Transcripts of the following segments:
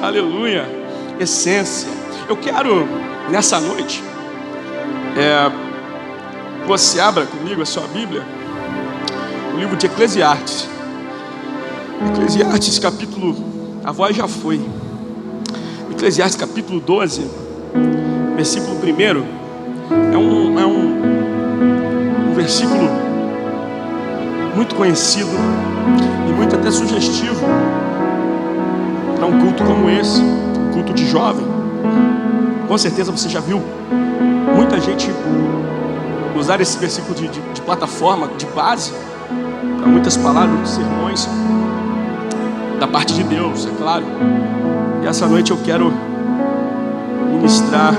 aleluia, essência. Eu quero, nessa noite, você abra comigo a sua Bíblia, o livro de Eclesiastes. Eclesiastes capítulo, a voz já foi. Eclesiastes capítulo 12, versículo 1, é um versículo muito conhecido e muito até sugestivo para um culto como esse, um culto de jovem. Com certeza você já viu muita gente usar esse versículo de plataforma, de base, para muitas palavras de sermões da parte de Deus, é claro. E essa noite eu quero ministrar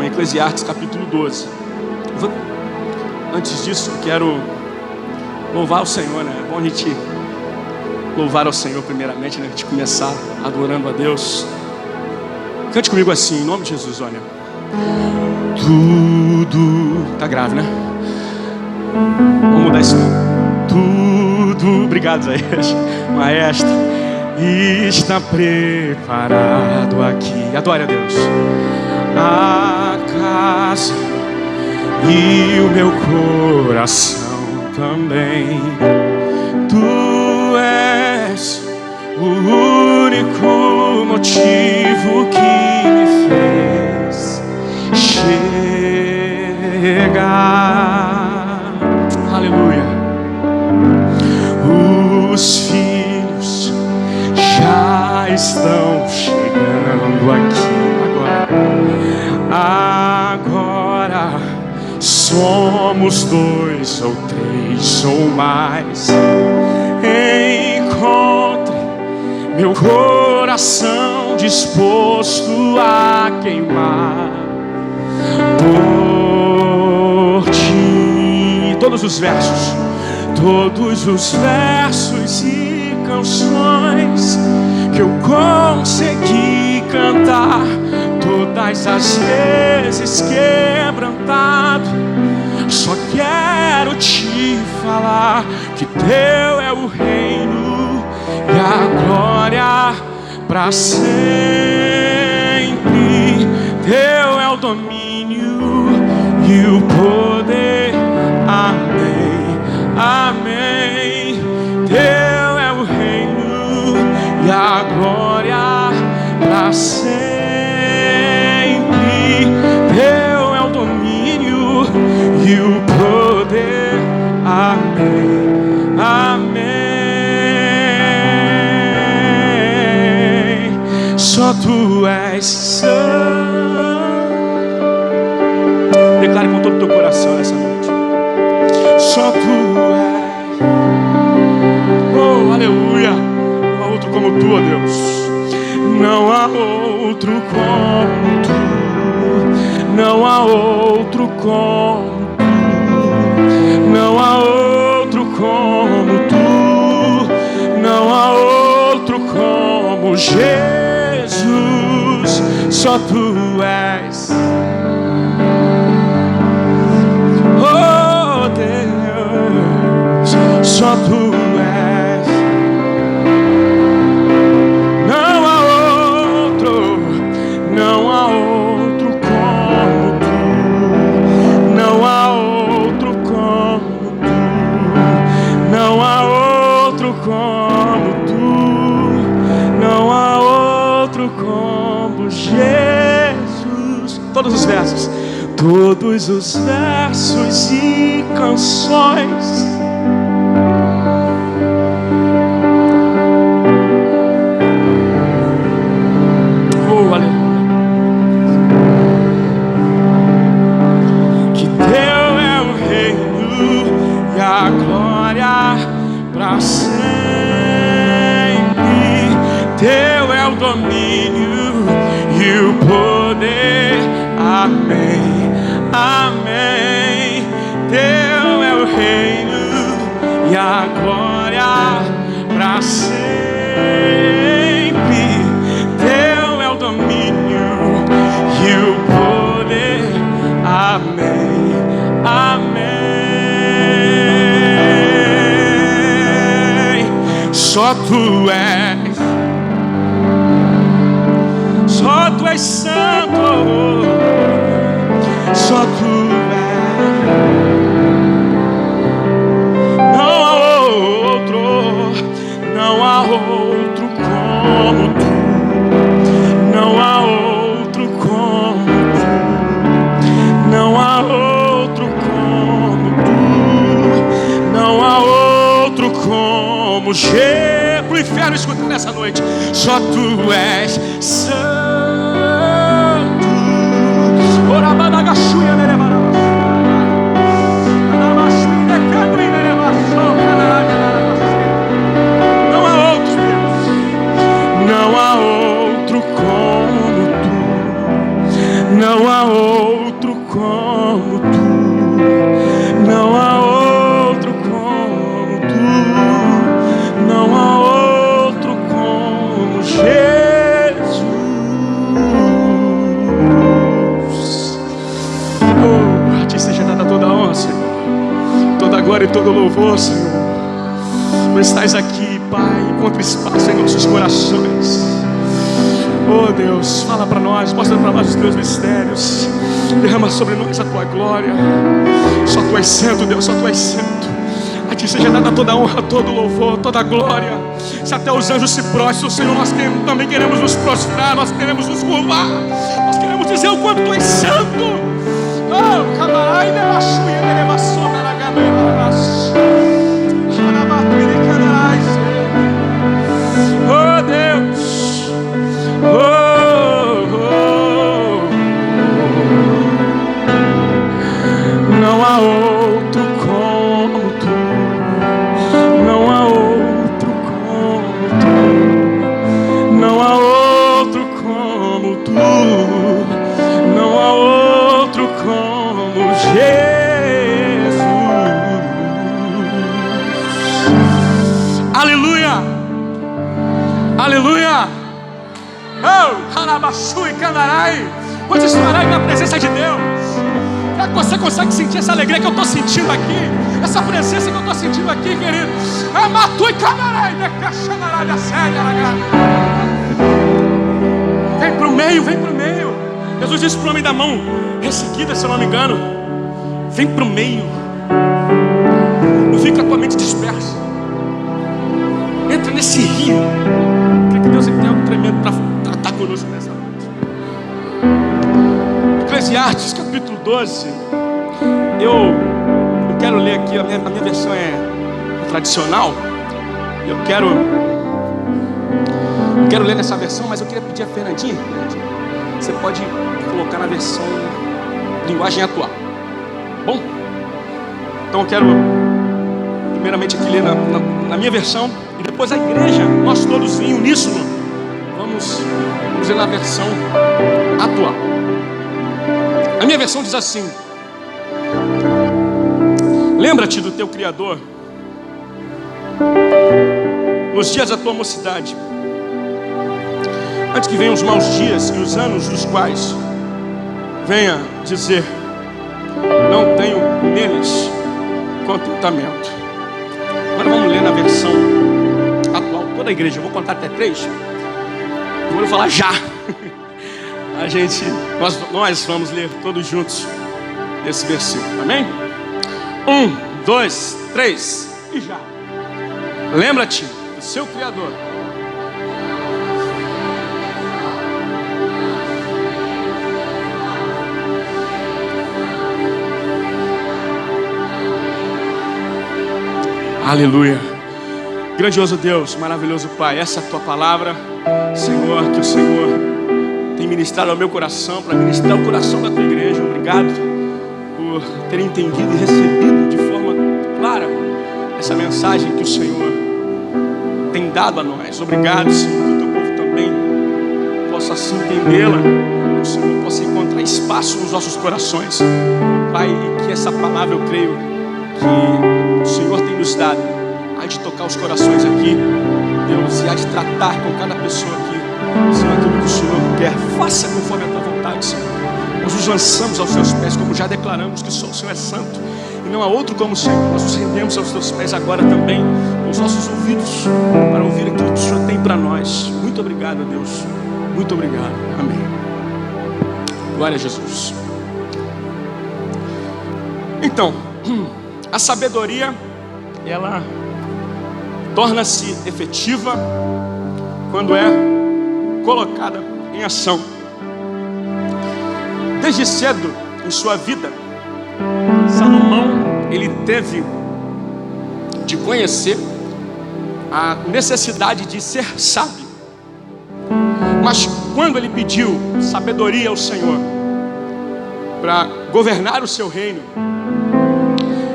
em Eclesiastes capítulo 12. Antes disso, eu quero louvar o Senhor, né? É bom a gente louvar ao Senhor primeiramente, né? A gente começar adorando a Deus. Cante comigo assim, em nome de Jesus, olha. Tudo... Tá grave, né? Vamos mudar isso. Tudo... Obrigado, Zé. Maestro. Está preparado aqui. Adore a Deus. A casa e o meu coração também. Tu és o único motivo que me fez chegar. Aleluia. Os filhos já estão chegando aqui agora. Somos 2 ou 3 ou mais. Encontre meu coração disposto a queimar por ti. Todos os versos e canções que eu consegui cantar, todas as vezes quebrantado, só quero te falar que teu é o reino e a glória para sempre. Teu é o domínio e o poder. Amém, amém. Teu é o reino e a glória para sempre. Teu é o domínio e o poder. Amém, amém. Só tu és santo. Declare com todo o teu coração nessa noite. Só tu és. Oh, aleluia. Não há outro como tu, ó Deus. Não há outro como tu. Não há outro como tu. Não há outro como tu. Não há outro como Jesus. Só tu és. Oh Deus, só tu és. Não há outro como tu. Não há outro como tu. Não há outro como tu. Não há outro como Jesus. Todos os versos. Todos os versos e canções. Oh, aleluia. Que teu é o reino e a glória para sempre. Teu é o domínio e o poder. Amém. Amém. Teu é o reino e a glória para sempre. Teu é o domínio e o poder. Amém. Amém. Só Tu és, só Tu és santo, só Tu és, não há outro como Tu, não há outro como Tu, não há outro como Tu, não há outro como Jesus. Pro inferno escuta nessa noite, só Tu és santo. Não há outro Deus, não há outro como Tu, não há outro como Tu, não há outro como Tu, não há outro como Jesus. Oh, a Ti seja dada toda a honra, Senhor, toda a glória e todo o louvor, Senhor. Tu estás aqui, Pai, encontra espaço em nossos corações. Oh Deus, fala para nós, mostra para nós os Teus mistérios, derrama sobre nós a Tua glória. Só Tu és santo, Deus, só Tu és santo. A Ti seja dada toda a honra, todo o louvor, toda a glória. Se até os anjos se prostram, Senhor, nós também queremos nos prostrar, nós queremos nos curvar, nós queremos dizer o quanto Tu és santo. Oh, camarada, oh Deus, não há outro como Tu, não há outro como Tu, não há outro como Tu, não há outro como Jesus. Aleluia, aleluia. Oh, Harabaçu e Candarai, onde estará na presença de Deus? Será que você consegue sentir essa alegria que eu estou sentindo aqui? Essa presença que eu estou sentindo aqui, querido? Amatu e Candarai, vem pro meio, vem pro meio. Jesus disse para o homem da mão resseguida, se eu não me engano, vem pro meio, não fica a tua mente dispersa, entra nesse rio. Eu creio que Deus tem algo tremendo para tratar conosco nessa noite. Eclesiastes capítulo 12. Eu quero ler aqui, a minha versão é tradicional. Eu quero ler nessa versão, mas eu queria pedir a Fernandinha, você pode colocar na versão linguagem atual. Bom, então eu quero primeiramente aqui ler na minha versão, e depois a igreja, nós todos em uníssono, vamos ler na versão atual. A minha versão diz assim: lembra-te do teu Criador nos dias da tua mocidade, antes que venham os maus dias e os anos dos quais venha dizer: não tenho neles contentamento. Agora vamos ler na versão atual, toda a igreja. Eu vou contar até 3. Eu vou falar já. Nós vamos ler todos juntos esse versículo, amém? 1, 2, 3 e já. Lembra-te do seu Criador aleluia. Grandioso Deus, maravilhoso Pai, essa é a tua palavra, Senhor, que o Senhor tem ministrado ao meu coração, para ministrar o coração da tua igreja. Obrigado por ter entendido e recebido de forma clara essa mensagem que o Senhor tem dado a nós. Obrigado, Senhor, que o teu povo também possa assim entendê-la, que o Senhor possa encontrar espaço nos nossos corações, Pai, e que essa palavra, eu creio que o Senhor tem nos dado, há de tocar os corações aqui, Deus, e há de tratar com cada pessoa aqui, Senhor, aquilo que o Senhor quer. Faça conforme a tua vontade, Senhor. Nós nos lançamos aos seus pés, como já declaramos que só o Senhor é santo, e não há outro como o Senhor. Nós nos rendemos aos teus pés agora também, com os nossos ouvidos, para ouvir aquilo que o Senhor tem para nós. Muito obrigado, Deus. Muito obrigado. Amém. Glória a Jesus. Então, a sabedoria, ela torna-se efetiva quando é colocada em ação. Desde cedo em sua vida, Salomão, ele teve de conhecer a necessidade de ser sábio. Mas quando ele pediu sabedoria ao Senhor para governar o seu reino,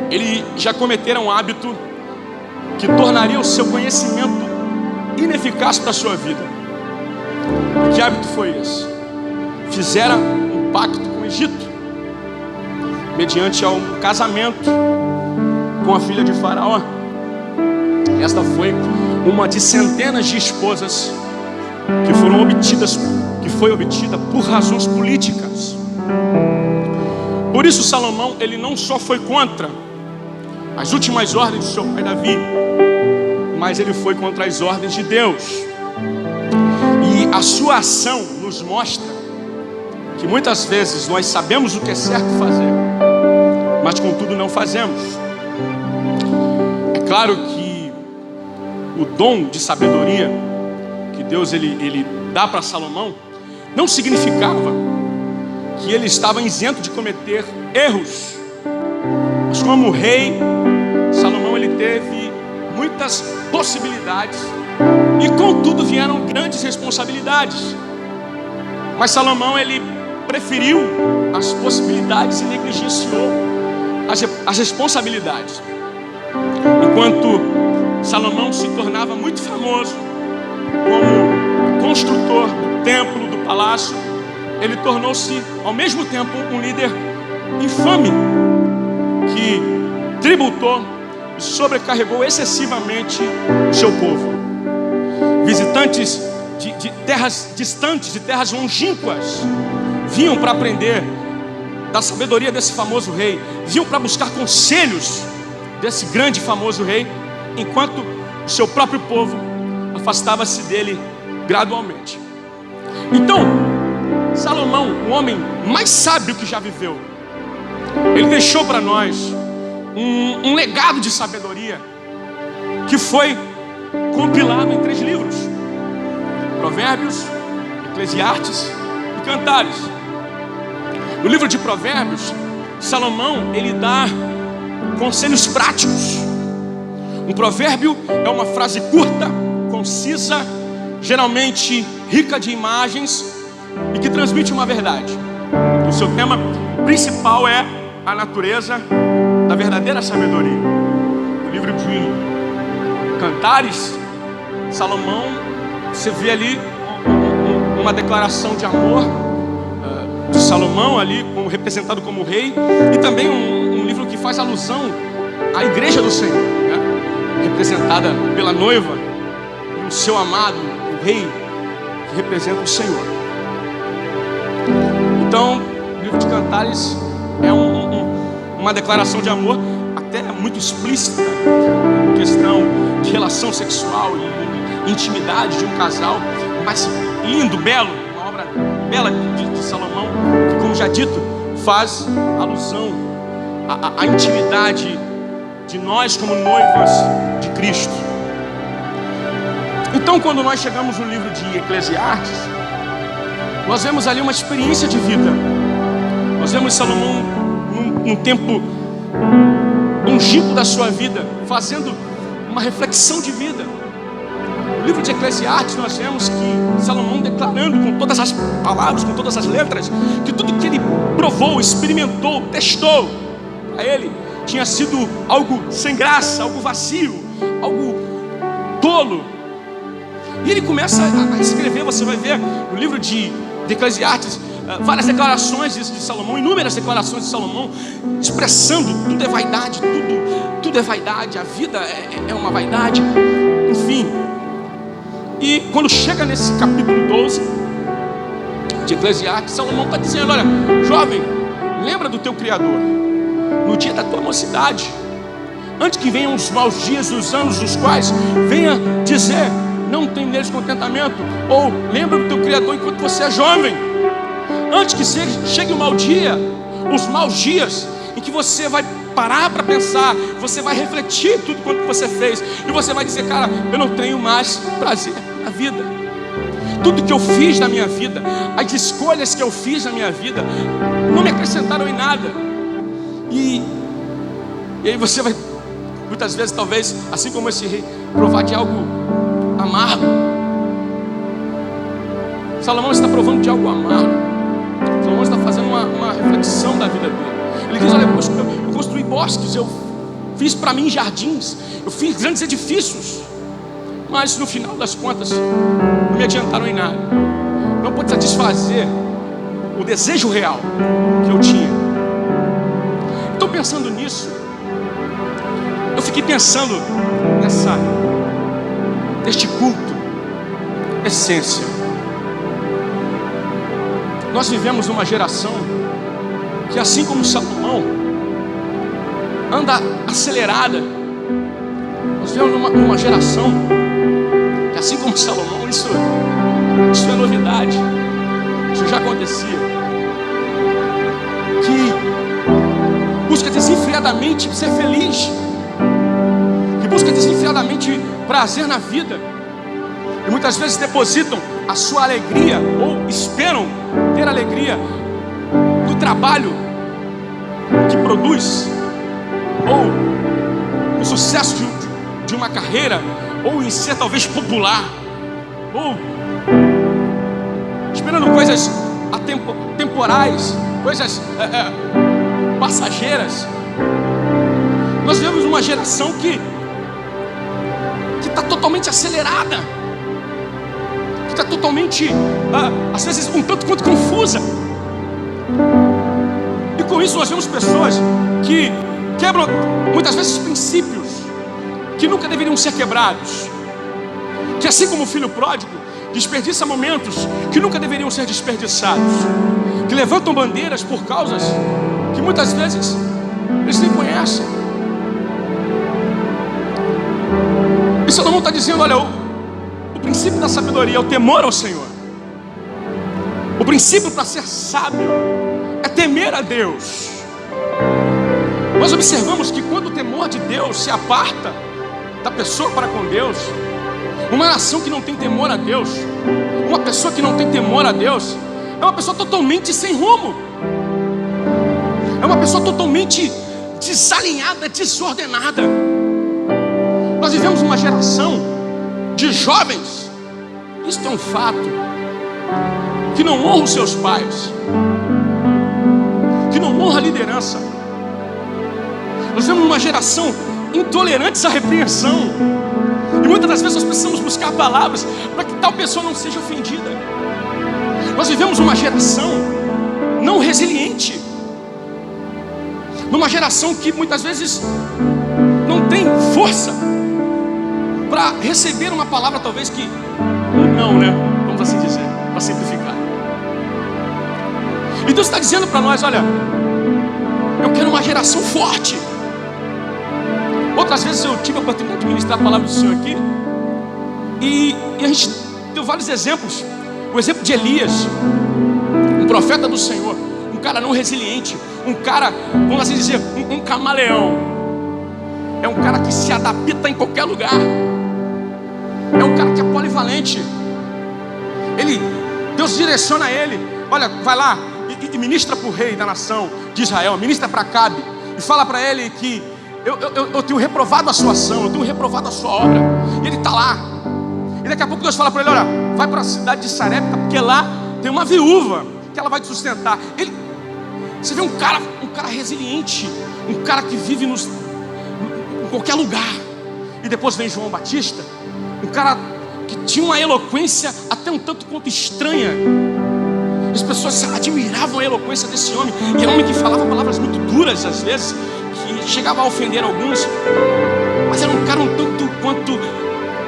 ele já cometera um hábito que tornaria o seu conhecimento ineficaz para a sua vida. Que hábito foi esse? Fizera um pacto com o Egito, mediante ao casamento com a filha de Faraó. Esta foi uma de centenas de esposas que foi obtida por razões políticas. Por isso Salomão, ele não só foi contra as últimas ordens de seu pai Davi, mas ele foi contra as ordens de Deus. E a sua ação nos mostra que muitas vezes nós sabemos o que é certo fazer, mas contudo não fazemos. É claro que o dom de sabedoria que Deus ele dá para Salomão não significava que ele estava isento de cometer erros. Mas como rei, Salomão ele teve muitas possibilidades e contudo vieram grandes responsabilidades. Mas Salomão ele preferiu as possibilidades e negligenciou as responsabilidades. Enquanto Salomão se tornava muito famoso como construtor do templo, do palácio, ele tornou-se ao mesmo tempo um líder infame que tributou e sobrecarregou excessivamente o seu povo. Visitantes de terras distantes, de terras longínquas, vinham para aprender da sabedoria desse famoso rei, vinham para buscar conselhos desse grande e famoso rei, enquanto o seu próprio povo afastava-se dele gradualmente. Então, Salomão, o homem mais sábio que já viveu, ele deixou para nós um legado de sabedoria que foi compilado em 3 livros: Provérbios, Eclesiastes e Cantares. No livro de Provérbios, Salomão ele dá conselhos práticos. Um provérbio é uma frase curta, concisa, geralmente rica de imagens e que transmite uma verdade. O seu tema principal é a natureza da verdadeira sabedoria. No livro de Cantares, Salomão, você vê ali uma declaração de amor de Salomão ali, representado como rei, e também um livro que faz alusão à igreja do Senhor, né? Representada pela noiva e o seu amado, o rei, que representa o Senhor. Então, o livro de Cantares é uma declaração de amor, até muito explícita, em questão de relação sexual e intimidade de um casal, mas lindo, belo, uma obra bela de Salomão, que, como já dito, faz alusão à intimidade de nós como noivas de Cristo. Então, quando nós chegamos no livro de Eclesiastes, nós vemos ali uma experiência de vida. Nós vemos Salomão num tempo longínquo da sua vida, fazendo uma reflexão de vida. No livro de Eclesiastes nós vemos que Salomão declarando com todas as palavras, com todas as letras, que tudo que ele provou, experimentou, testou, para ele tinha sido algo sem graça, algo vazio, algo tolo. E ele começa a escrever, você vai ver no livro de Eclesiastes, várias declarações de Salomão, inúmeras declarações de Salomão, expressando tudo é vaidade, tudo é vaidade, a vida é uma vaidade, enfim. E quando chega nesse capítulo 12 de Eclesiastes, Salomão está dizendo: olha, jovem, lembra do teu Criador, no dia da tua mocidade, antes que venham os maus dias, os anos dos quais venha dizer: não tem neles contentamento, ou lembra do teu Criador enquanto você é jovem. Antes que chegue o mau dia, os maus dias, em que você vai parar para pensar, você vai refletir tudo quanto você fez, e você vai dizer: cara, eu não tenho mais prazer na vida. Tudo que eu fiz na minha vida, as escolhas que eu fiz na minha vida, não me acrescentaram em nada. E aí você vai, muitas vezes, talvez, assim como esse rei, provar de algo amargo. Salomão está provando de algo amargo. Salomão está fazendo uma reflexão da vida dele. Ele diz: olha, eu construí bosques, eu fiz para mim jardins, eu fiz grandes edifícios, mas no final das contas não me adiantaram em nada. Não pude satisfazer o desejo real que eu tinha. Estou pensando nisso. Eu fiquei pensando neste culto, essência. Nós vivemos numa geração que, assim como Salomão, anda acelerada. Nós vivemos numa geração que, assim como Salomão, isso é novidade. Isso já acontecia. Que busca desenfreadamente ser feliz, que busca desenfreadamente prazer na vida, e muitas vezes depositam a sua alegria, ou esperam ter alegria do trabalho que produz, ou o sucesso de uma carreira, ou em ser talvez popular, ou esperando coisas temporais, coisas passageiras. Nós vivemos uma geração que está totalmente acelerada, que está totalmente, às vezes, um tanto quanto confusa. E com isso nós vemos pessoas que quebram muitas vezes princípios que nunca deveriam ser quebrados, que, assim como o filho pródigo, desperdiça momentos que nunca deveriam ser desperdiçados, que levantam bandeiras por causas que muitas vezes eles nem conhecem. E Salomão está dizendo: olha, o princípio da sabedoria é o temor ao Senhor. O princípio para ser sábio é temer a Deus. Nós observamos que quando o temor de Deus se aparta da pessoa para com Deus, uma nação que não tem temor a Deus, uma pessoa que não tem temor a Deus, é uma pessoa totalmente sem rumo, é uma pessoa totalmente desalinhada, desordenada. Nós vivemos uma geração de jovens, isso é um fato, que não honra os seus pais, que não honra a liderança. Nós vivemos uma geração intolerante à repreensão, e muitas das vezes nós precisamos buscar palavras para que tal pessoa não seja ofendida. Nós vivemos uma geração não resiliente, numa geração que muitas vezes não tem força para receber uma palavra, talvez que não, né? Vamos assim dizer, para simplificar. E Deus está dizendo para nós: olha, eu quero uma geração forte. Outras vezes eu tive a oportunidade de ministrar a palavra do Senhor aqui, e a gente deu vários exemplos. O exemplo de Elias, um profeta do Senhor, um cara não resiliente, um cara, vamos assim dizer, um camaleão. É um cara que se adapta em qualquer lugar, é um cara que é polivalente. Deus direciona ele: olha, vai lá e ministra para o rei da nação de Israel, ministra para Acabe, e fala para ele que eu tenho reprovado a sua ação, eu tenho reprovado a sua obra. E ele está lá, e daqui a pouco Deus fala para ele: olha, vai para a cidade de Sarepta, porque lá tem uma viúva que ela vai te sustentar. Você vê um cara resiliente, um cara que vive em qualquer lugar. E depois vem João Batista, um cara que tinha uma eloquência até um tanto quanto estranha. As pessoas admiravam a eloquência desse homem, e era um homem que falava palavras muito duras às vezes, que chegava a ofender alguns, mas era um cara um tanto quanto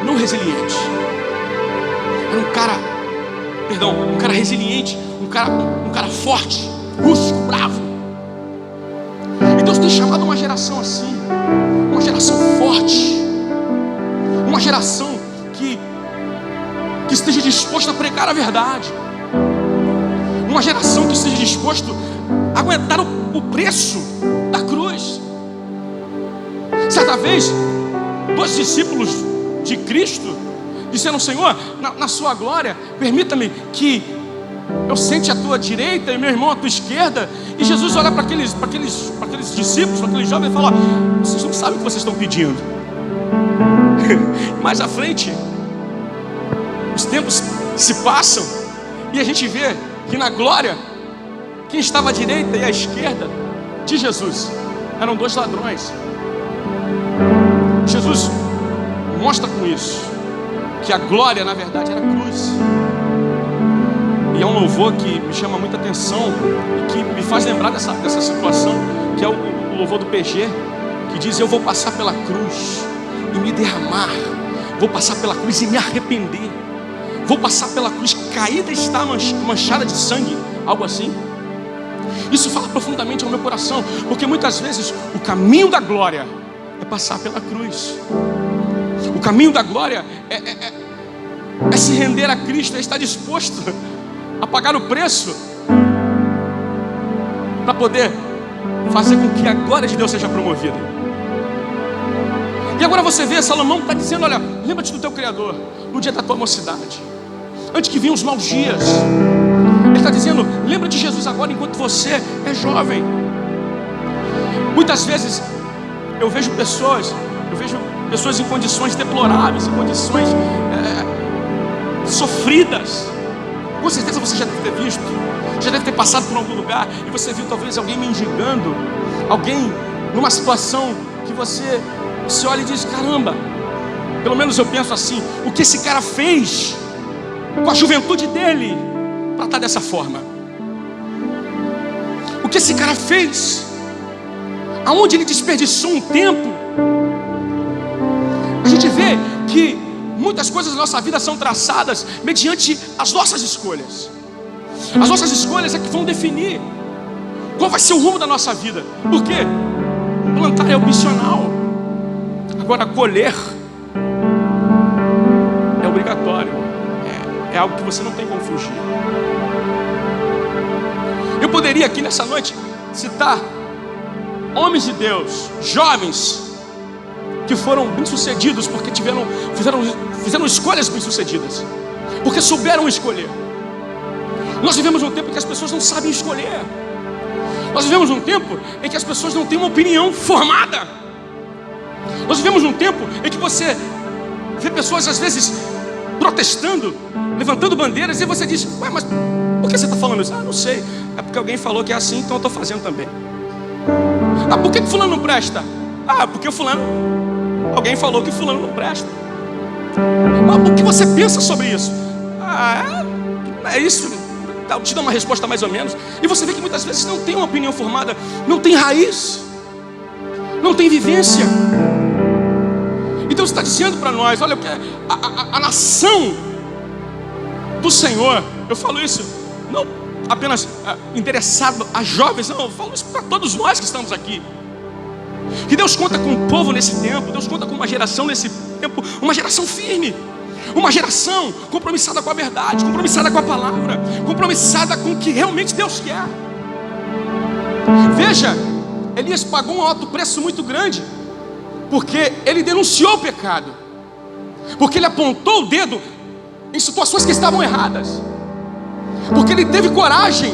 não resiliente. Era um cara resiliente, um cara forte, rústico, bravo. E Deus tem chamado uma geração assim, uma geração forte, uma geração que esteja disposta a pregar a verdade, uma geração que esteja disposta a aguentar o preço da cruz. Certa vez, 2 discípulos de Cristo disseram: Senhor, na sua glória, permita-me que eu sente à tua direita e meu irmão à tua esquerda. E Jesus olha para aqueles discípulos, para aqueles jovens, e fala: vocês não sabem o que vocês estão pedindo. Mais à frente, os tempos se passam e a gente vê que na glória, quem estava à direita e à esquerda de Jesus eram 2 ladrões. Jesus mostra com isso que a glória, na verdade, era a cruz. E é um louvor que me chama muita atenção e que me faz lembrar dessa situação, que é o louvor do PG, que diz: eu vou passar pela cruz e me derramar, vou passar pela cruz e me arrepender, vou passar pela cruz, caída está manchada de sangue, algo assim. Isso fala profundamente ao meu coração, porque muitas vezes o caminho da glória é passar pela cruz. O caminho da glória é se render a Cristo, é estar disposto a pagar o preço para poder fazer com que a glória de Deus seja promovida. E agora você vê, Salomão está dizendo: olha, lembra-te do teu Criador no dia da tua mocidade, antes que vinham os maus dias. Ele está dizendo: lembra de Jesus agora enquanto você é jovem. Muitas vezes eu vejo pessoas em condições deploráveis, em condições sofridas. Com certeza você já deve ter visto, já deve ter passado por algum lugar e você viu talvez alguém mendigando, alguém numa situação que você olha e diz: caramba, pelo menos eu penso assim, o que esse cara fez com a juventude dele para estar dessa forma? O que esse cara fez? Aonde ele desperdiçou um tempo? A gente vê que muitas coisas da nossa vida são traçadas mediante as nossas escolhas. As nossas escolhas é que vão definir qual vai ser o rumo da nossa vida. Por quê? Plantar é opcional, agora colher é obrigatório. É algo que você não tem como fugir. Eu poderia aqui nessa noite citar homens de Deus, jovens, que foram bem-sucedidos porque fizeram escolhas bem-sucedidas, porque souberam escolher. Nós vivemos um tempo em que as pessoas não sabem escolher. Nós vivemos um tempo em que as pessoas não têm uma opinião formada. Nós vivemos um tempo em que você vê pessoas às vezes protestando, levantando bandeiras, e você diz: ué, mas por que você está falando isso? Ah, não sei, é porque alguém falou que é assim, então eu estou fazendo também. Ah, por que fulano não presta? Ah, porque alguém falou que fulano não presta. Mas o que você pensa sobre isso? Ah, é isso. Eu te dou uma resposta mais ou menos. E você vê que muitas vezes não tem uma opinião formada, não tem raiz, não tem vivência. Então você está dizendo para nós: olha, a nação do Senhor, eu falo isso não apenas interessado a jovens, não, eu falo isso para todos nós que estamos aqui. Que Deus conta com o povo nesse tempo, Deus conta com uma geração nesse tempo, uma geração firme, uma geração compromissada com a verdade, compromissada com a palavra, compromissada com o que realmente Deus quer. Veja, Elias pagou um alto preço muito grande, porque ele denunciou o pecado, porque ele apontou o dedo em situações que estavam erradas, porque ele teve coragem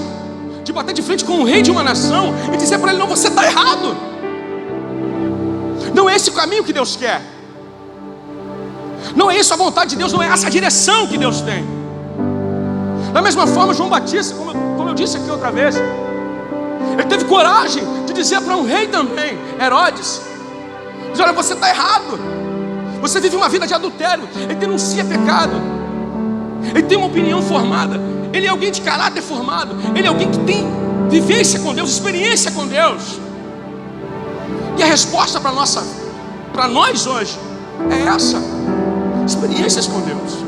de bater de frente com o rei de uma nação e dizer para ele: não, você está errado. Não é esse o caminho que Deus quer. Não é isso a vontade de Deus, não é essa a direção que Deus tem. Da mesma forma, João Batista, como eu disse aqui outra vez, ele teve coragem de dizer para um rei também, Herodes, diz: olha, você está errado, você vive uma vida de adultério. Ele denuncia pecado, ele tem uma opinião formada, ele é alguém de caráter formado, ele é alguém que tem vivência com Deus, experiência com Deus. E a resposta para nós hoje é essa: experiências com Deus.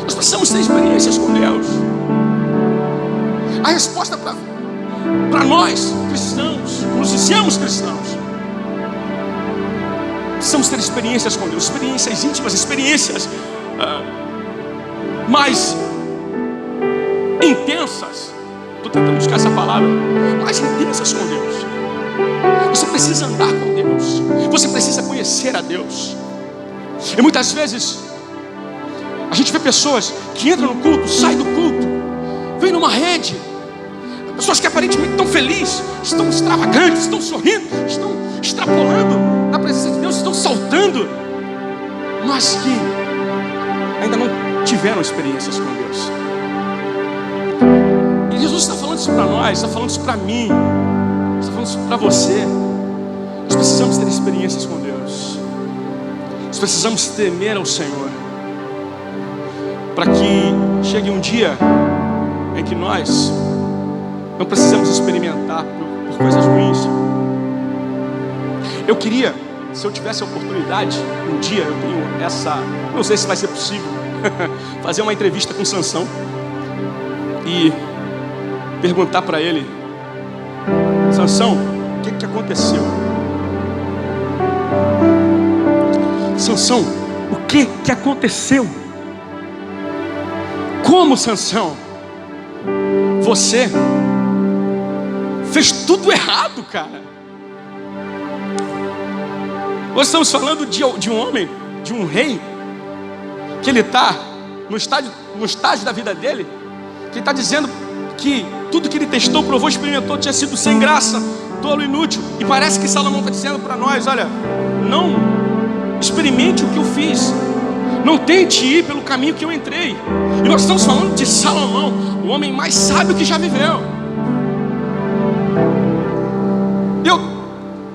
Nós precisamos ter experiências com Deus. A resposta para nós cristãos, nos dizemos cristãos, precisamos ter experiências com Deus, experiências íntimas, experiências mais intensas. Estou tentando buscar essa palavra. Mais intensas com Deus. Você precisa andar com Deus. Você precisa conhecer a Deus. E muitas vezes a gente vê pessoas que entram no culto, saem do culto, vêm numa rede, pessoas que aparentemente estão felizes, estão extravagantes, estão sorrindo, estão extrapolando na presença de Deus, estão saltando, mas que ainda não tiveram experiências com Deus. E Jesus está falando isso para nós, está falando isso para mim, está falando isso para você. Nós precisamos ter experiências com Deus. Nós precisamos temer ao Senhor, para que chegue um dia em que nós não precisamos experimentar por coisas ruins. Eu queria, se eu tivesse a oportunidade, um dia eu tenho essa, não sei se vai ser possível, fazer uma entrevista com Sansão e perguntar para ele: Sansão, o que aconteceu? Sansão, o que aconteceu? Como, Sansão, você fez tudo errado, cara? Nós estamos falando de um homem, de um rei, que ele está no estágio da vida dele, que está dizendo que tudo que ele testou, provou, experimentou tinha sido sem graça, tolo, inútil. E parece que Salomão está dizendo para nós: olha, não experimente o que eu fiz, não tente ir pelo caminho que eu entrei. E nós estamos falando de Salomão, o homem mais sábio que já viveu.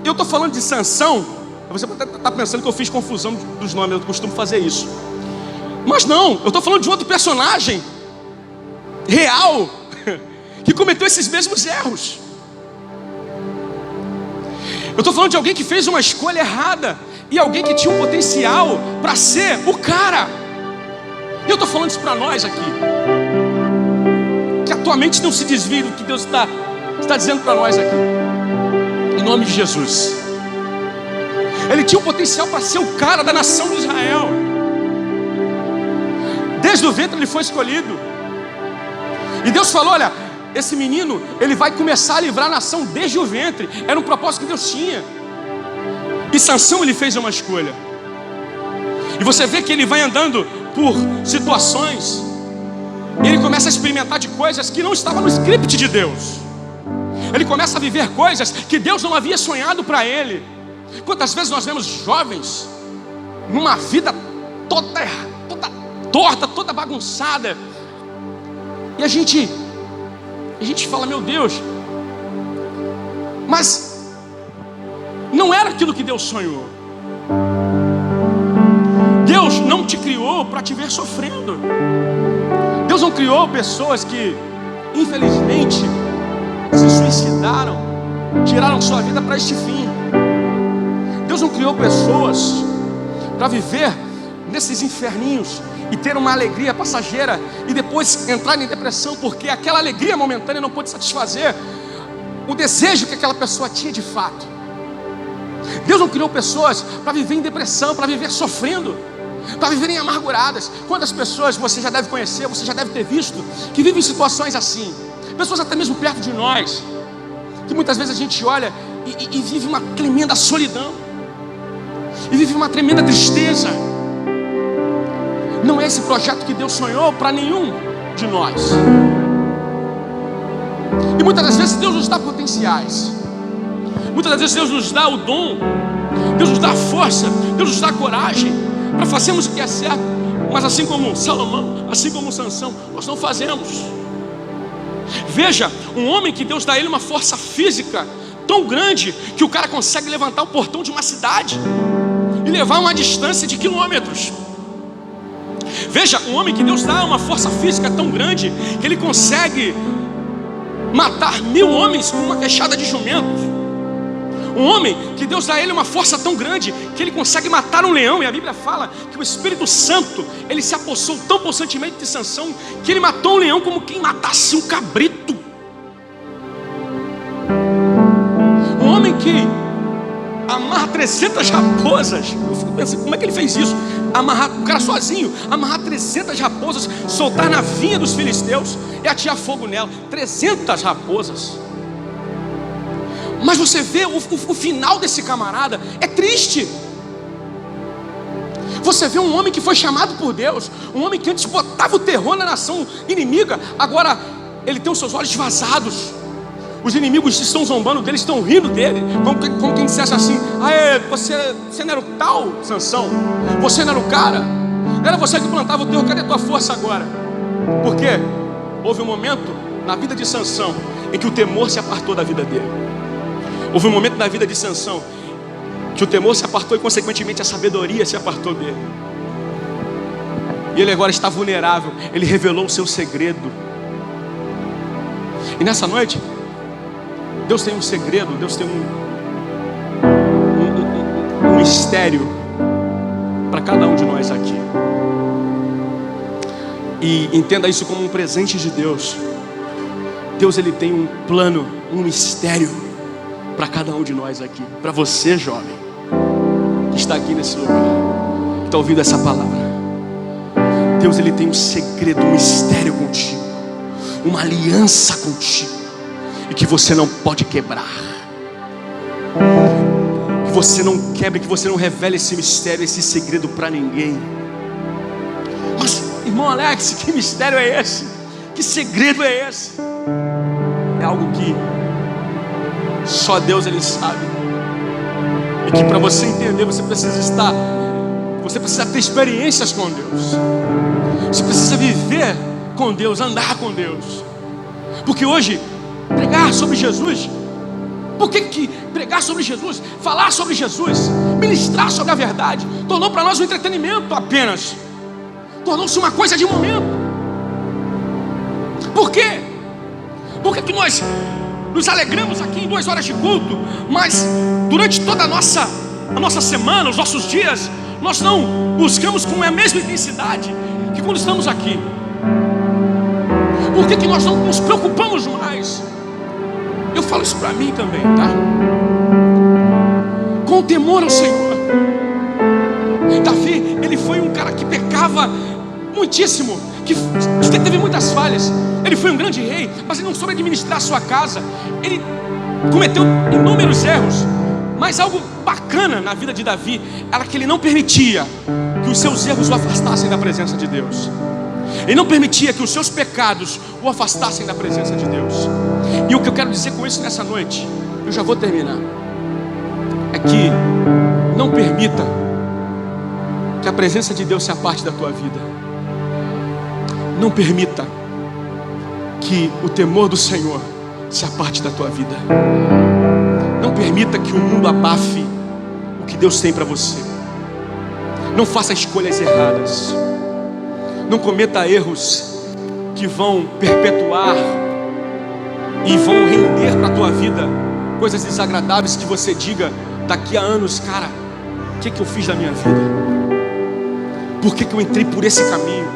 Eu estou falando de Sansão. Você pode estar pensando que eu fiz confusão dos nomes, eu costumo fazer isso. Mas não, eu estou falando de outro personagem real que cometeu esses mesmos erros. Eu estou falando de alguém que fez uma escolha errada e alguém que tinha um potencial para ser o cara. E eu estou falando isso para nós aqui, que a tua mente não se desvie do que Deus está dizendo para nós aqui, em nome de Jesus. Ele tinha o potencial para ser o cara da nação de Israel. Desde o ventre ele foi escolhido. E Deus falou: olha, esse menino, ele vai começar a livrar a nação desde o ventre. Era um propósito que Deus tinha. E Sansão, ele fez uma escolha. E você vê que ele vai andando por situações, e ele começa a experimentar de coisas que não estavam no script de Deus. Ele começa a viver coisas que Deus não havia sonhado para ele. Quantas vezes nós vemos jovens numa vida toda torta, toda bagunçada, e a gente fala: meu Deus, mas não era aquilo que Deus sonhou. Deus não te criou para te ver sofrendo. Deus não criou pessoas que, infelizmente, se suicidaram, tiraram sua vida para este fim. Deus não criou pessoas para viver nesses inferninhos e ter uma alegria passageira e depois entrar em depressão, porque aquela alegria momentânea não pôde satisfazer o desejo que aquela pessoa tinha de fato. Deus não criou pessoas para viver em depressão, para viver sofrendo, para viverem amarguradas. Quantas pessoas você já deve conhecer, você já deve ter visto, que vivem situações assim, pessoas até mesmo perto de nós, que muitas vezes a gente olha e vive uma tremenda solidão, e vive uma tremenda tristeza. Não é esse projeto que Deus sonhou para nenhum de nós. E muitas das vezes Deus nos dá potenciais, muitas das vezes Deus nos dá o dom, Deus nos dá a força, Deus nos dá a coragem para fazermos o que é certo. Mas assim como Salomão, assim como Sansão, nós não fazemos. Veja, um homem que Deus dá a ele uma força física tão grande que o cara consegue levantar o portão de uma cidade e levar uma distância de quilômetros. Veja, um homem que Deus dá uma força física tão grande que ele consegue matar 1000 homens com uma queixada de jumento. Um homem que Deus dá a ele uma força tão grande que ele consegue matar um leão. E a Bíblia fala que o Espírito Santo, ele se apossou tão possantemente de Sansão que ele matou um leão como quem matasse um cabrito. que amarra 300 raposas. Eu fico pensando, como é que ele fez isso? Amarrar, o cara sozinho, amarrar 300 raposas, soltar na vinha dos filisteus e atirar fogo nela. 300 raposas. Mas você vê o final desse camarada, é triste. Você vê um homem que foi chamado por Deus, um homem que antes botava o terror na nação inimiga, agora ele tem os seus olhos vazados. Os inimigos estão zombando dele, estão rindo dele, como quem dissesse assim: você não era o tal Sansão? Você não era o cara? Não era você que plantava o terror? Cadê a tua força agora? Por quê? Houve um momento na vida de Sansão em que o temor se apartou da vida dele. Houve um momento na vida de Sansão que o temor se apartou e consequentemente a sabedoria se apartou dele. E ele agora está vulnerável. Ele revelou o seu segredo. E nessa noite Deus tem um segredo, Deus tem um mistério para cada um de nós aqui. E entenda isso como um presente de Deus. Deus, ele tem um plano, um mistério para cada um de nós aqui. Para você, jovem, que está aqui nesse lugar, que está ouvindo essa palavra. Deus, ele tem um segredo, um mistério contigo, uma aliança contigo, e que você não pode quebrar. Que você não quebre, que você não revele esse mistério, esse segredo para ninguém. Mas, irmão Alex, que mistério é esse? Que segredo é esse? É algo que só Deus, ele sabe. E que para você entender, você precisa ter experiências com Deus. Você precisa viver com Deus, andar com Deus. Porque hoje, pregar sobre Jesus, por que pregar sobre Jesus, falar sobre Jesus, ministrar sobre a verdade, tornou para nós um entretenimento apenas, tornou-se uma coisa de momento? Por quê? Por que nós nos alegramos aqui em 2 horas de culto, mas durante toda a nossa semana, os nossos dias, nós não buscamos com a mesma intensidade que quando estamos aqui? Por que nós não nos preocupamos mais? Eu falo isso para mim também, tá? Com o temor ao Senhor. Davi, ele foi um cara que pecava muitíssimo, que teve muitas falhas. Ele foi um grande rei, mas ele não soube administrar a sua casa. Ele cometeu inúmeros erros. Mas algo bacana na vida de Davi era que ele não permitia que os seus erros o afastassem da presença de Deus. Ele não permitia que os seus pecados o afastassem da presença de Deus. E o que eu quero dizer com isso nessa noite, eu já vou terminar, é que não permita que a presença de Deus se aparte da tua vida. Não permita que o temor do Senhor se aparte da tua vida. Não permita que o mundo abafe o que Deus tem para você. Não faça escolhas erradas. Não cometa erros que vão perpetuar e vão render para a tua vida coisas desagradáveis que você diga daqui a anos: cara, o que eu fiz da minha vida? Por que eu entrei por esse caminho?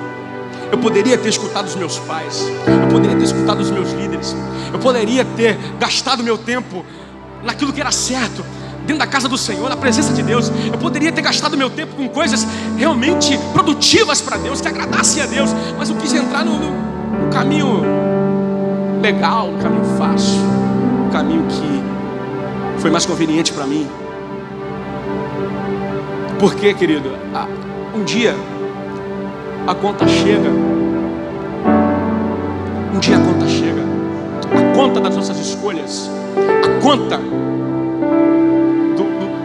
Eu poderia ter escutado os meus pais, eu poderia ter escutado os meus líderes, eu poderia ter gastado meu tempo naquilo que era certo, dentro da casa do Senhor, na presença de Deus. Eu poderia ter gastado meu tempo com coisas realmente produtivas para Deus, que agradassem a Deus, mas eu quis entrar no caminho legal, no caminho fácil, no caminho que foi mais conveniente para mim. Por quê, querido? Um dia a conta chega. Um dia a conta chega. A conta das nossas escolhas, a conta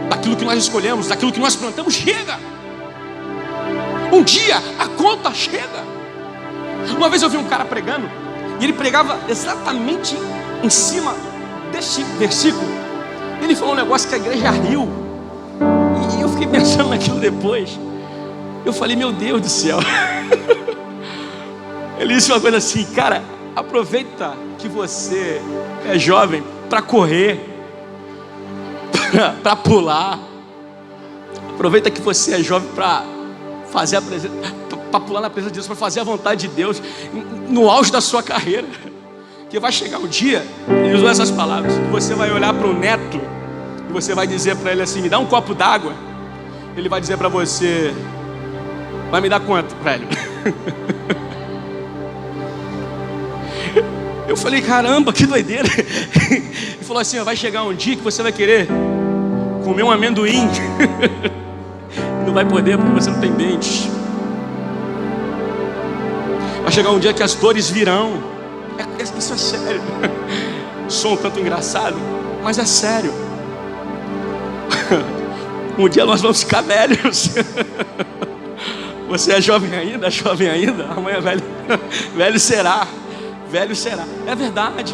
daquilo que nós escolhemos, daquilo que nós plantamos, chega. Um dia a conta chega. Uma vez eu vi um cara pregando, e ele pregava exatamente em cima deste versículo. Ele falou um negócio que a igreja riu, e eu fiquei pensando naquilo depois. Eu falei: meu Deus do céu. Ele disse uma coisa assim: cara, aproveita que você é jovem para correr, para pular. Aproveita que você é jovem para fazer a presença, para pular na presença de Deus, para fazer a vontade de Deus no auge da sua carreira. Que vai chegar um dia, ele usou essas palavras, que você vai olhar para o neto e você vai dizer para ele assim: me dá um copo d'água, ele vai dizer para você: vai me dar quanto, velho? Eu falei: caramba, que doideira. Ele falou assim: vai chegar um dia que você vai querer comer um amendoim. Não vai poder porque você não tem dentes. Vai chegar um dia que as dores virão. Isso é sério. Sou um tanto engraçado, mas é sério. Um dia nós vamos ficar velhos. Você é jovem ainda, amanhã é velho. Velho será. É verdade.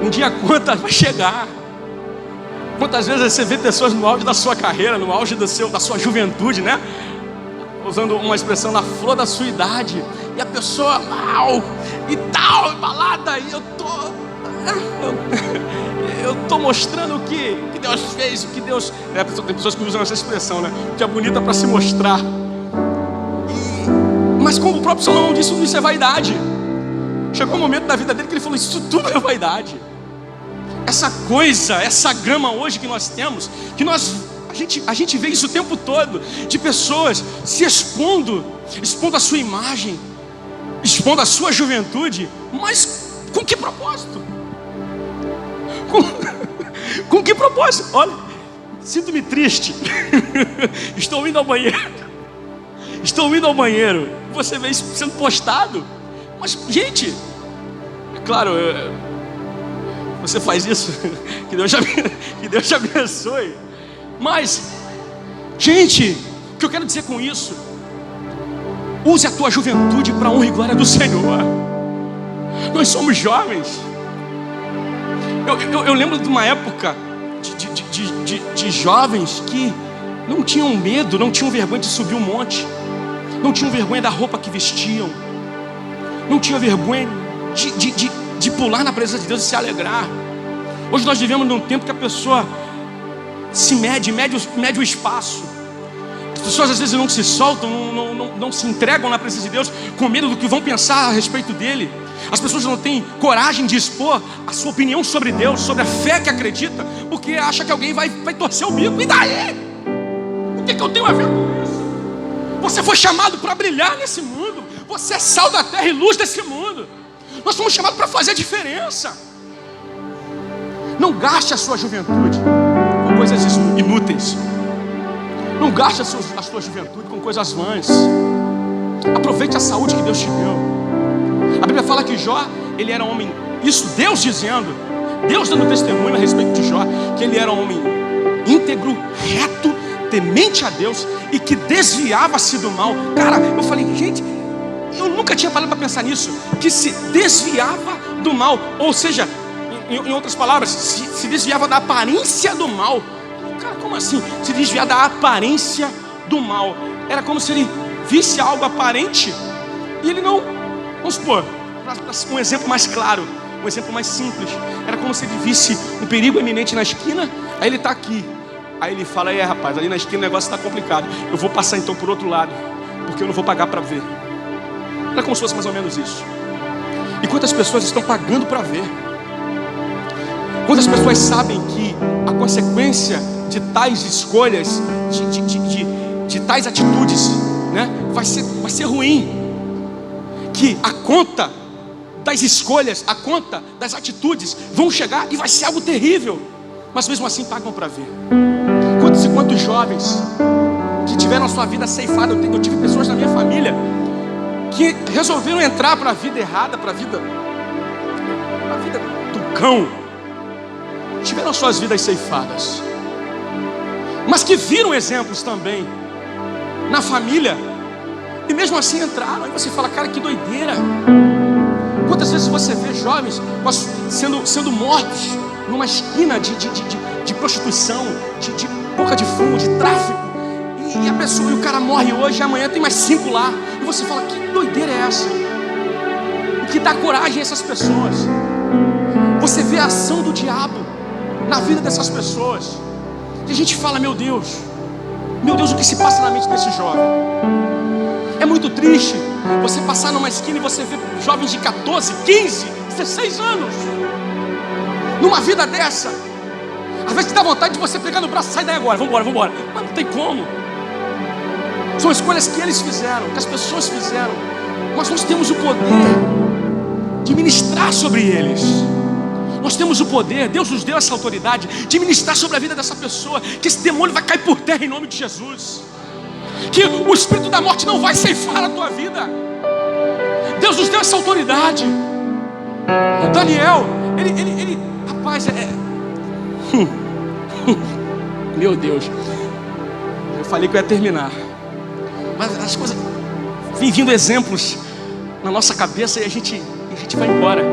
Um dia a conta vai chegar. Quantas vezes você vê pessoas no auge da sua carreira, no auge da sua juventude, né? Usando uma expressão, na flor da sua idade, e a pessoa mal e tal, balada, e eu tô mostrando o que Deus fez, o que Deus... Tem pessoas que usam essa expressão, né? Que é bonita para se mostrar. Mas como o próprio Salomão disse, isso é vaidade. Chegou um momento da vida dele que ele falou: isso tudo é vaidade. Essa coisa, essa gama hoje que nós temos, que a gente vê isso o tempo todo, de pessoas se expondo a sua imagem, expondo a sua juventude, mas com que propósito? Com que propósito? Olha, sinto-me triste. Estou indo ao banheiro. Você vê isso sendo postado. Mas, gente, é claro, você faz isso, que Deus te abençoe. Mas, gente, o que eu quero dizer com isso? Use a tua juventude para a honra e glória do Senhor. Nós somos jovens. Eu lembro de uma época de jovens que não tinham medo, não tinham vergonha de subir um monte, não tinham vergonha da roupa que vestiam, não tinham vergonha de pular na presença de Deus e se alegrar. Hoje nós vivemos num tempo que a pessoa mede o espaço. As pessoas às vezes não se soltam, não se entregam na presença de Deus, com medo do que vão pensar a respeito dele. As pessoas não têm coragem de expor a sua opinião sobre Deus, sobre a fé que acredita, porque acha que alguém vai torcer o bico. E daí? O que eu tenho a ver com isso? Você foi chamado para brilhar nesse mundo. Você é sal da terra e luz desse mundo. Nós somos chamados para fazer a diferença. Não gaste a sua juventude com coisas inúteis. Não gaste a sua juventude com coisas vãs. Aproveite a saúde que Deus te deu. A Bíblia fala que Jó, ele era um homem, isso Deus dizendo, Deus dando testemunho a respeito de Jó, que ele era um homem íntegro, reto, temente a Deus e que desviava-se do mal. Cara, eu falei, gente, eu nunca tinha parado para pensar nisso, que se desviava do mal, ou seja, em outras palavras, se desviava da aparência do mal. Cara, como assim? Se desviar da aparência do mal. Era como se ele visse algo aparente e ele não... Vamos supor, um exemplo mais claro, um exemplo mais simples. Era como se ele visse um perigo iminente na esquina. Aí ele está aqui. Aí ele fala: rapaz, ali na esquina o negócio está complicado. Eu vou passar então por outro lado, porque eu não vou pagar para ver. Era como se fosse mais ou menos isso. E quantas pessoas estão pagando para ver? Quantas pessoas sabem que a consequência de tais escolhas, de tais atitudes, né, vai ser ruim? Que a conta das escolhas, a conta das atitudes vão chegar e vai ser algo terrível, mas mesmo assim pagam para ver. Quantos jovens que tiveram a sua vida ceifada? Eu tive pessoas na minha família que resolveram entrar para a vida errada, para a vida do cão, tiveram suas vidas ceifadas, mas que viram exemplos também na família e mesmo assim entraram. Aí você fala: cara, que doideira. Quantas vezes você vê jovens sendo mortos numa esquina de prostituição, de boca de fumo, de tráfico, e a pessoa, e o cara morre hoje e amanhã tem mais 5 lá, e você fala: que doideira é essa? O que dá coragem a essas pessoas? Você vê a ação do diabo na vida dessas pessoas, e a gente fala: meu Deus, o que se passa na mente desse jovem? É muito triste você passar numa esquina e você ver jovens de 14, 15, 16 anos numa vida dessa. Às vezes dá vontade de você pegar no braço, sai daí agora, vambora. Mas não tem como. São escolhas que eles fizeram, que as pessoas fizeram. Mas nós temos o poder de ministrar sobre eles. Nós temos o poder, Deus nos deu essa autoridade de ministrar sobre a vida dessa pessoa, que esse demônio vai cair por terra em nome de Jesus, que o espírito da morte não vai ceifar a tua vida. Deus nos deu essa autoridade. Daniel, ele rapaz, meu Deus, eu falei que eu ia terminar, mas as coisas vêm vindo exemplos na nossa cabeça e a gente vai embora.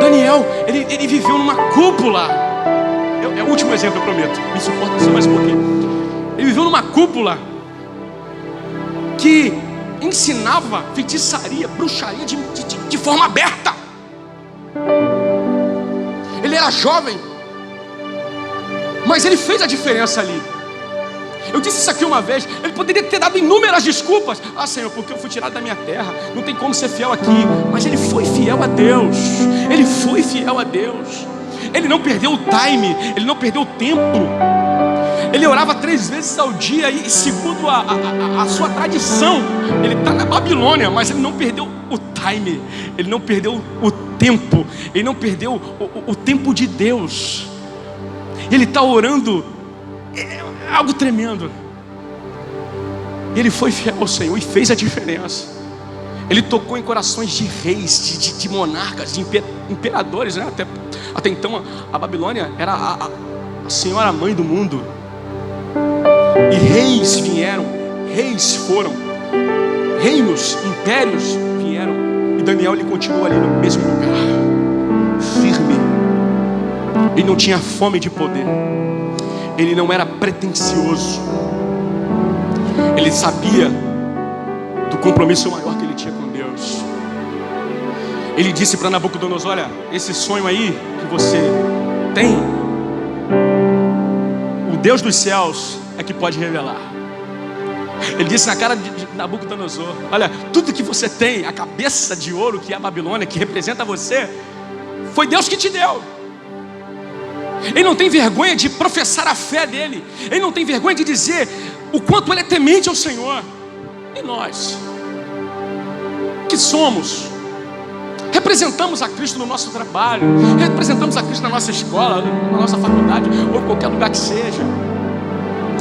Daniel, ele viveu numa cúpula. É o último exemplo, eu prometo. Me suporta só mais um pouquinho. Ele viveu numa cúpula que ensinava feitiçaria, bruxaria de forma aberta. Ele era jovem, mas ele fez a diferença ali. Eu disse isso aqui uma vez. Ele poderia ter dado inúmeras desculpas. Senhor, porque eu fui tirado da minha terra, não tem como ser fiel aqui. Mas ele foi fiel a Deus. Ele foi fiel a Deus. Ele não perdeu o time, ele não perdeu o tempo. Ele orava 3 vezes ao dia. E segundo a sua tradição, ele está na Babilônia, mas ele não perdeu o time. Ele não perdeu o tempo. Ele não perdeu o tempo de Deus. Ele está orando, algo tremendo. Ele foi fiel ao Senhor e fez a diferença. Ele tocou em corações de reis, de monarcas, de imperadores, né? Até então a Babilônia era a senhora mãe do mundo. E reis vieram, reis foram, reinos, impérios vieram. E Daniel, ele continua ali no mesmo lugar, firme. Ele não tinha fome de poder. Ele não era pretensioso. Ele sabia do compromisso maior que ele tinha com Deus. Ele disse para Nabucodonosor: olha, esse sonho aí que você tem, o Deus dos céus é que pode revelar. Ele disse na cara de Nabucodonosor: olha, tudo que você tem, a cabeça de ouro que é a Babilônia, que representa você, foi Deus que te deu. Ele não tem vergonha de professar a fé dele. Ele não tem vergonha de dizer o quanto ele é temente ao Senhor. E nós, que somos, representamos a Cristo no nosso trabalho, representamos a Cristo na nossa escola, na nossa faculdade, ou em qualquer lugar que seja.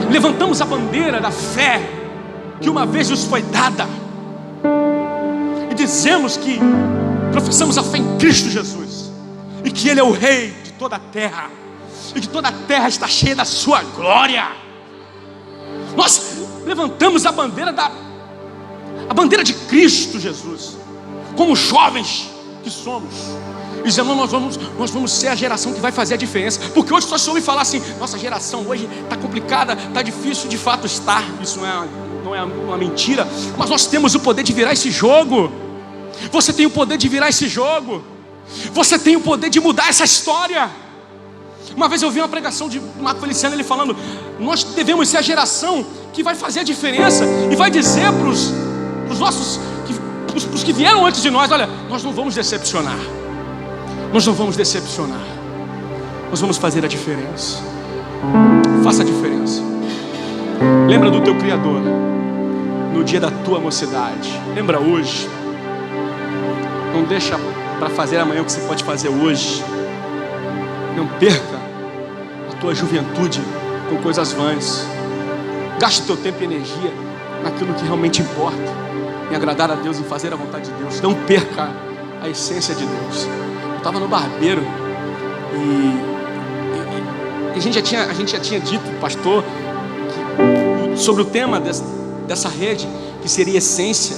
Levantamos a bandeira da fé que uma vez nos foi dada, e dizemos que professamos a fé em Cristo Jesus, e que Ele é o Rei de toda a terra, e que toda a terra está cheia da sua glória. Nós levantamos a bandeira de Cristo Jesus, como jovens que somos, e dizemos: nós vamos ser a geração que vai fazer a diferença. Porque hoje só se ouve falar assim: nossa geração hoje está complicada, está difícil. De fato está, isso não é uma mentira. Mas nós temos o poder de virar esse jogo. Você tem o poder de virar esse jogo. Você tem o poder de mudar essa história. Uma vez eu vi uma pregação de Marco Feliciano, ele falando: nós devemos ser a geração que vai fazer a diferença e vai dizer para os nossos, para os que vieram antes de nós: olha, nós não vamos decepcionar. Nós não vamos decepcionar. Nós vamos fazer a diferença. Faça a diferença. Lembra do teu Criador no dia da tua mocidade. Lembra hoje. Não deixa para fazer amanhã o que você pode fazer hoje. Não perca a tua juventude com coisas vãs. Gaste teu tempo e energia naquilo que realmente importa, em agradar a Deus, em fazer a vontade de Deus. Não perca a essência de Deus. Eu estava no barbeiro e a gente já tinha dito, pastor, sobre o tema dessa rede, que seria essência.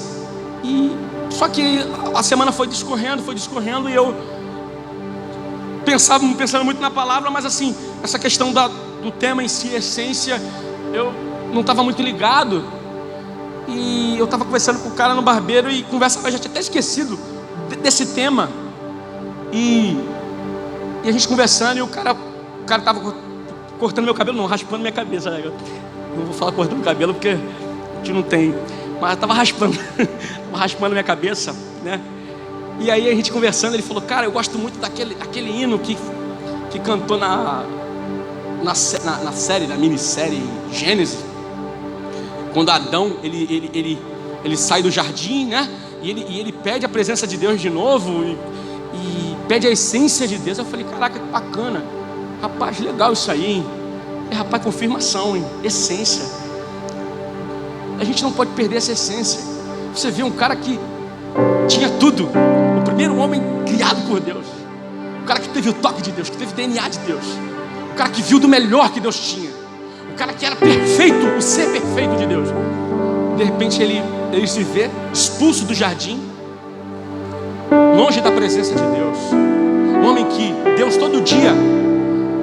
E só que a semana foi discorrendo, e eu pensando muito na palavra, mas assim, essa questão do tema em si, essência, eu não estava muito ligado. E eu estava conversando com o cara no barbeiro, e eu já tinha até esquecido desse tema. E a gente conversando, e o cara estava cortando meu cabelo, não, raspando minha cabeça, né? Não vou falar cortando o cabelo porque a gente não tem, mas estava raspando minha cabeça, né? E aí a gente conversando, ele falou: cara, eu gosto muito daquele hino que que cantou na minissérie Gênesis, quando Adão ele sai do jardim, né? E ele pede a presença de Deus de novo e pede a essência de Deus. Eu falei, caraca, que bacana, rapaz, legal isso aí, hein? Rapaz, confirmação, hein? Essência. A gente não pode perder essa essência. Você vê um cara que tinha tudo, o primeiro homem criado por Deus, o cara que teve o toque de Deus, que teve o DNA de Deus, o cara que viu do melhor que Deus tinha, o cara que era perfeito, o ser perfeito de Deus. De repente ele se vê expulso do jardim, longe da presença de Deus. Um homem que Deus todo dia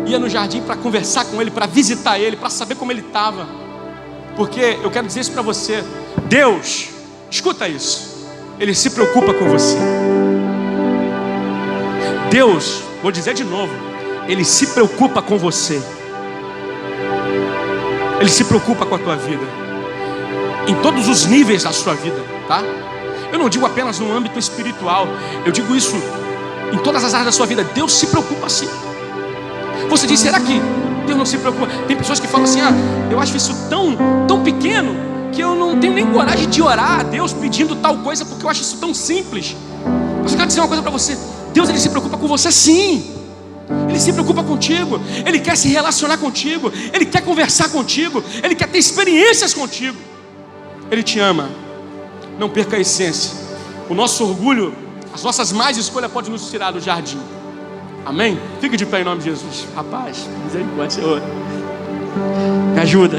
ia no jardim para conversar com ele, para visitar ele, para saber como ele estava. Porque eu quero dizer isso para você, Deus, escuta isso, Ele se preocupa com você. Deus, vou dizer de novo, Ele se preocupa com você. Ele se preocupa com a tua vida, em todos os níveis da sua vida, tá? Eu não digo apenas no âmbito espiritual, eu digo isso em todas as áreas da sua vida. Deus se preocupa sim. Você diz, será que Deus não se preocupa? Tem pessoas que falam assim, eu acho isso tão pequeno que eu não tenho nem coragem de orar a Deus pedindo tal coisa, porque eu acho isso tão simples. Mas eu quero dizer uma coisa para você, Deus, Ele se preocupa com você sim. Ele se preocupa contigo, Ele quer se relacionar contigo, Ele quer conversar contigo, Ele quer ter experiências contigo. Ele te ama. Não perca a essência. O nosso orgulho, as nossas más escolhas podem nos tirar do jardim. Amém? Fique de pé em nome de Jesus. Rapaz, misericórdia, Senhor, me ajuda.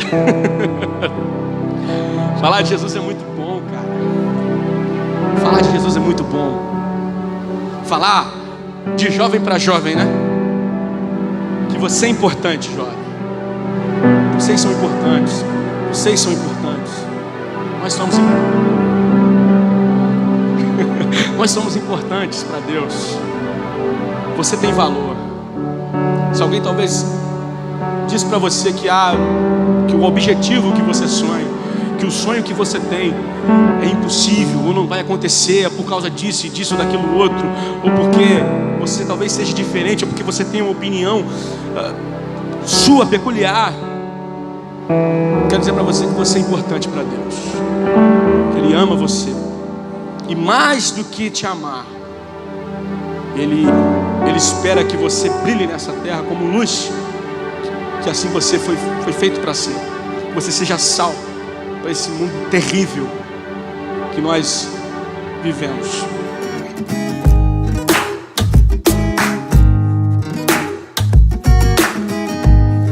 Falar de Jesus é muito bom, cara. Falar de Jesus é muito bom. Falar de jovem para jovem, né? Que você é importante, jovem. Vocês são importantes. Vocês são importantes. Nós somos importantes. Nós somos importantes para Deus. Você tem valor. Se alguém talvez disse para você que o objetivo que você sonha, que o sonho que você tem é impossível, ou não vai acontecer, é por causa disso e disso, daquilo outro, ou porque você talvez seja diferente, ou porque você tem uma opinião sua, peculiar, quero dizer para você que você é importante para Deus, que Ele ama você, e mais do que te amar, Ele espera que você brilhe nessa terra como luz, que assim você foi feito para ser. Você seja sal para esse mundo terrível que nós vivemos.